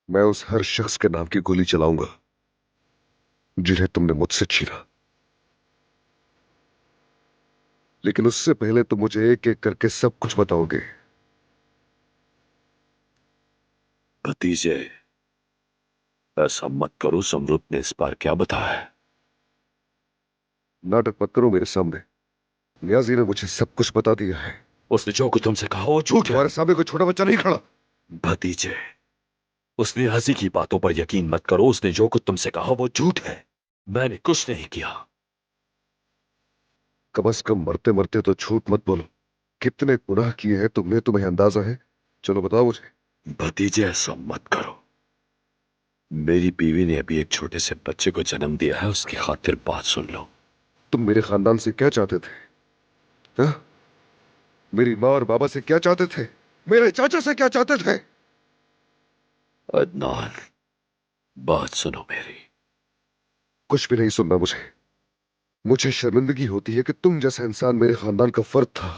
मैं उस हर शख्स के नाम की गोली चलाऊंगा जिन्हें तुमने मुझसे छीना, लेकिन उससे पहले तुम मुझे एक एक करके सब कुछ बताओगे। भतीजे, ऐसा मत करो। समरुत ने इस बार क्या बताया है? नाटक मत करो मेरे सामने। नियाजी ने मुझे सब कुछ बता दिया है। उसने जो कुछ तुमसे कहा वो झूठ है। तुम्हारे सामने कोई छोटा बच्चा नहीं खड़ा। भतीजे, उसने हंसी की बातों पर यकीन मत करो। उसने जो कुछ तुमसे कहा वो झूठ है। मैंने कुछ नहीं किया। कम से कम मरते मरते तो झूठ मत बोलो। कितने गुनाह किए हैं तुमने, तुम्हें अंदाजा है? चलो बताओ मुझे। भतीजे, ऐसा मत करो। मेरी बीवी ने अभी एक छोटे से बच्चे को जन्म दिया है। उसकी खातिर बात सुन लो। तुम मेरे खानदान से क्या चाहते थे? हा? मेरी माँ और बाबा से क्या चाहते थे? मेरे चाचा से क्या चाहते थे? अदनान, बात सुनो मेरी। कुछ भी नहीं सुनना मुझे। मुझे शर्मिंदगी होती है कि तुम जैसा इंसान मेरे खानदान का फर्द था।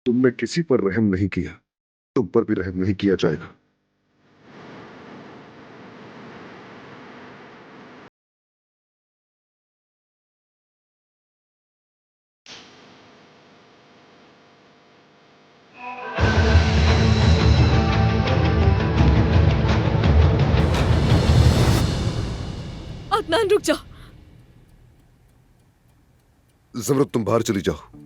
तुमने किसी पर रहम नहीं किया, तुम पर भी रहम नहीं किया जाएगा। अदनान रुक जाओ। जरूरत तुम बाहर चली जाओ।